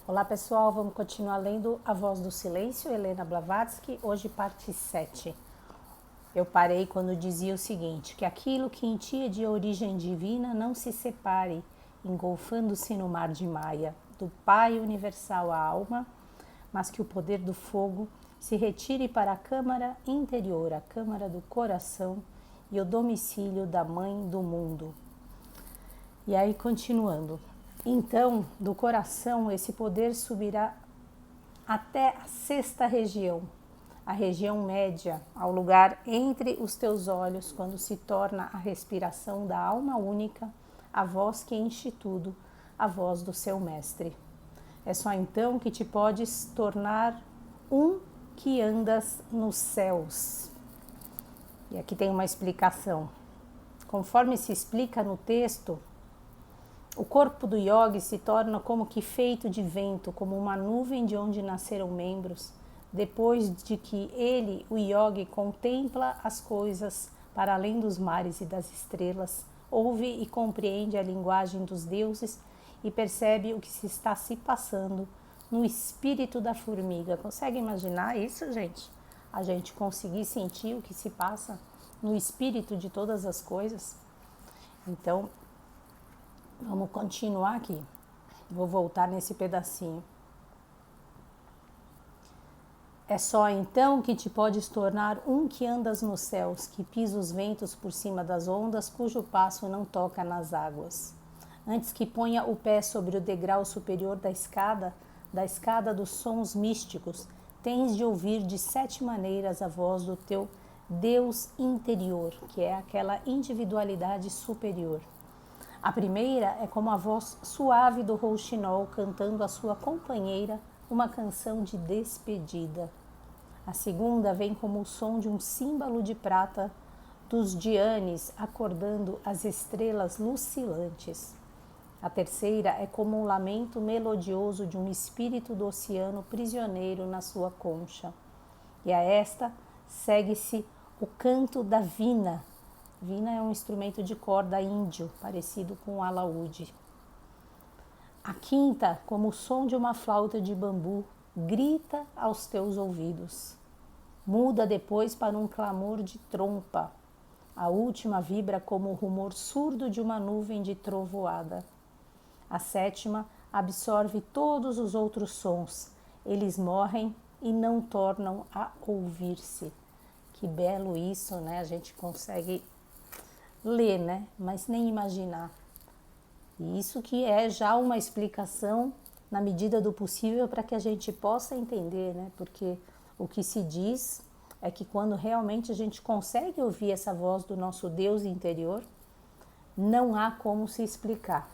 Olá pessoal, vamos continuar lendo A Voz do Silêncio, Helena Blavatsky, hoje parte 7. Eu parei quando dizia o seguinte, que aquilo que em ti é de origem divina não se separe, engolfando-se no mar de Maia, do Pai universal à alma, mas que o poder do fogo se retire para a câmara interior, a câmara do coração e o domicílio da Mãe do Mundo. E aí continuando. Então, do coração, esse poder subirá até a sexta região, a região média, ao lugar entre os teus olhos, quando se torna a respiração da alma única, a voz que enche tudo, a voz do seu mestre. É só então que te podes tornar um que andas nos céus. E aqui tem uma explicação. Conforme se explica no texto, o corpo do yogi se torna como que feito de vento, como uma nuvem de onde nasceram membros, depois de que ele, o yogi, contempla as coisas para além dos mares e das estrelas, ouve e compreende a linguagem dos deuses e percebe o que se está se passando no espírito da formiga. Consegue imaginar isso, gente? A gente conseguir sentir o que se passa no espírito de todas as coisas? Então, vamos continuar aqui. Vou voltar nesse pedacinho. É só então que te podes tornar um que andas nos céus, que pisa os ventos por cima das ondas, cujo passo não toca nas águas. Antes que ponha o pé sobre o degrau superior da escada dos sons místicos, tens de ouvir de 7 maneiras a voz do teu Deus interior, que é aquela individualidade superior. A primeira é como a voz suave do rouxinol cantando à sua companheira uma canção de despedida. A segunda vem como o som de um símbolo de prata dos Dhyanis acordando as estrelas lucilantes. A terceira é como um lamento melodioso de um espírito do oceano prisioneiro na sua concha. E a esta segue-se o canto da vina. Vina é um instrumento de corda índio, parecido com o alaúde. A quinta, como o som de uma flauta de bambu, grita aos teus ouvidos. Muda depois para um clamor de trompa. A última vibra como o rumor surdo de uma nuvem de trovoada. A sétima absorve todos os outros sons. Eles morrem e não tornam a ouvir-se. Que belo isso, né? A gente consegue ler, né? Mas nem imaginar. E isso que é já uma explicação na medida do possível para que a gente possa entender, né? Porque o que se diz é que quando realmente a gente consegue ouvir essa voz do nosso Deus interior, não há como se explicar,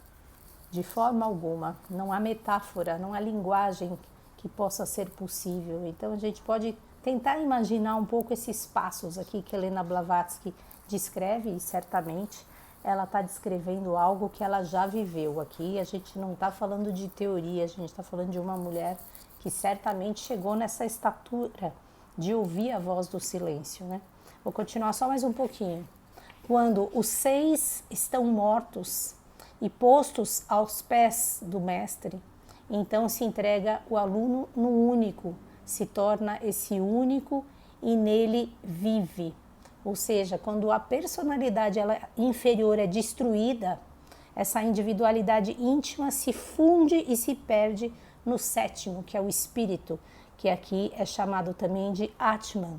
de forma alguma. Não há metáfora, não há linguagem que possa ser possível. Então a gente pode tentar imaginar um pouco esses passos aqui que Helena Blavatsky descreve, e certamente ela está descrevendo algo que ela já viveu aqui. A gente não está falando de teoria, a gente está falando de uma mulher que certamente chegou nessa estatura de ouvir a voz do silêncio, né? Vou continuar só mais um pouquinho. Quando os 6 estão mortos e postos aos pés do mestre, então se entrega o aluno no único, se torna esse único e nele vive. Ou seja, quando a personalidade inferior é destruída, essa individualidade íntima se funde e se perde no sétimo, que é o espírito, que aqui é chamado também de Atman.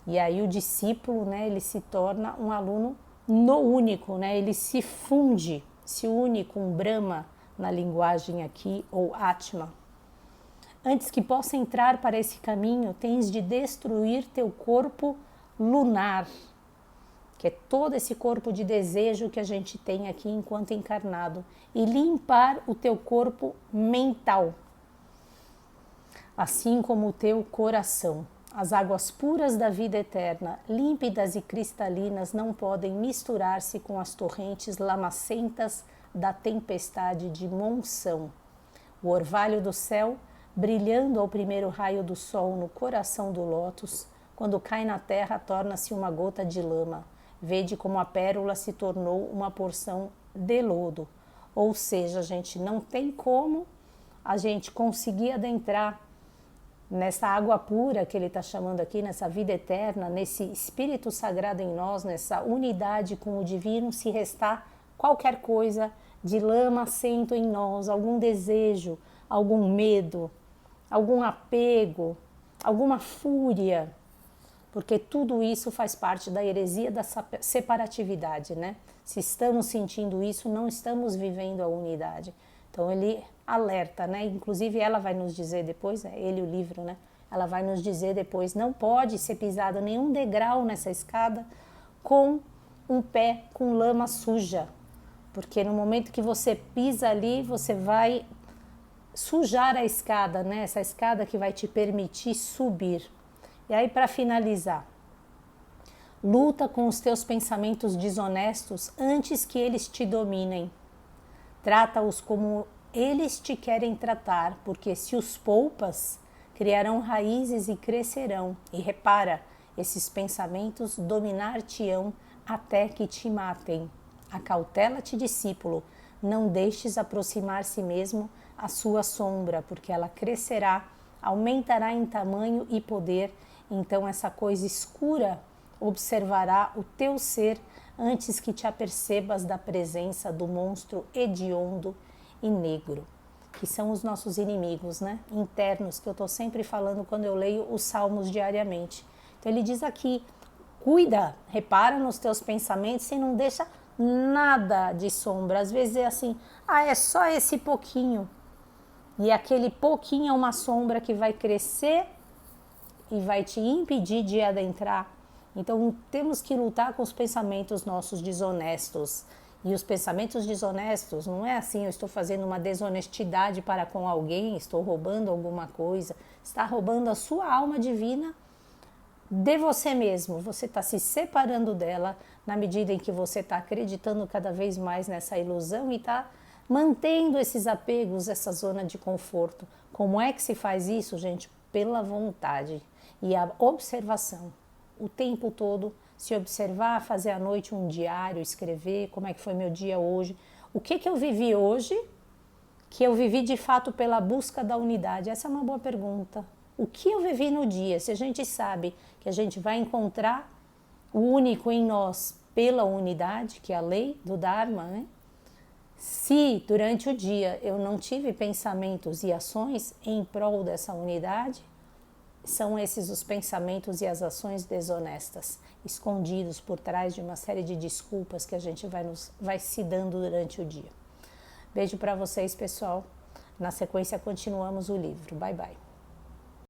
E aí o discípulo, né, ele se torna um aluno no único, né, ele se funde, se une com Brahma na linguagem aqui, ou Atman. Antes que possa entrar para esse caminho, tens de destruir teu corpo lunar, que é todo esse corpo de desejo que a gente tem aqui enquanto encarnado, e limpar o teu corpo mental, assim como o teu coração. As águas puras da vida eterna, límpidas e cristalinas, não podem misturar-se com as torrentes lamacentas da tempestade de monção. O orvalho do céu, brilhando ao primeiro raio do sol no coração do lótus, quando cai na terra, torna-se uma gota de lama. Vede como a pérola se tornou uma porção de lodo. Ou seja, gente, não tem como a gente conseguir adentrar nessa água pura que ele está chamando aqui, nessa vida eterna, nesse espírito sagrado em nós, nessa unidade com o divino, se restar qualquer coisa de lama assento em nós, algum desejo, algum medo, algum apego, alguma fúria, porque tudo isso faz parte da heresia da separatividade, né? Se estamos sentindo isso, não estamos vivendo a unidade. Então ele alerta, né? Inclusive ela vai nos dizer depois, né? Ele, o livro, né? Ela vai nos dizer depois, não pode ser pisado nenhum degrau nessa escada com um pé com lama suja, porque no momento que você pisa ali, você vai sujar a escada, né? Essa escada que vai te permitir subir. E aí, para finalizar, luta com os teus pensamentos desonestos antes que eles te dominem. Trata-os como eles te querem tratar, porque se os poupas, criarão raízes e crescerão. E repara, esses pensamentos dominar-te-ão até que te matem. Acautela-te, discípulo, não deixes aproximar-se mesmo a sua sombra, porque ela crescerá, aumentará em tamanho e poder. Então essa coisa escura observará o teu ser antes que te apercebas da presença do monstro hediondo e negro, que são os nossos inimigos, né? Internos, que eu estou sempre falando quando eu leio os Salmos diariamente. Então ele diz aqui, cuida, repara nos teus pensamentos e não deixa nada de sombra. Às vezes é assim, é só esse pouquinho. E aquele pouquinho é uma sombra que vai crescer e vai te impedir de adentrar. Então temos que lutar com os pensamentos nossos desonestos. E os pensamentos desonestos não é assim, eu estou fazendo uma desonestidade para com alguém, estou roubando alguma coisa. Está roubando a sua alma divina de você mesmo. Você está se separando dela na medida em que você está acreditando cada vez mais nessa ilusão e está mantendo esses apegos, essa zona de conforto. Como é que se faz isso, gente? Pela vontade e a observação. O tempo todo, se observar, fazer à noite um diário, escrever como é que foi meu dia hoje. O que eu vivi hoje, que eu vivi de fato pela busca da unidade? Essa é uma boa pergunta. O que eu vivi no dia? Se a gente sabe que a gente vai encontrar o único em nós pela unidade, que é a lei do Dharma, né? Se durante o dia eu não tive pensamentos e ações em prol dessa unidade, são esses os pensamentos e as ações desonestas, escondidos por trás de uma série de desculpas que a gente vai se dando durante o dia. Beijo para vocês, pessoal. Na sequência continuamos o livro. Bye, bye.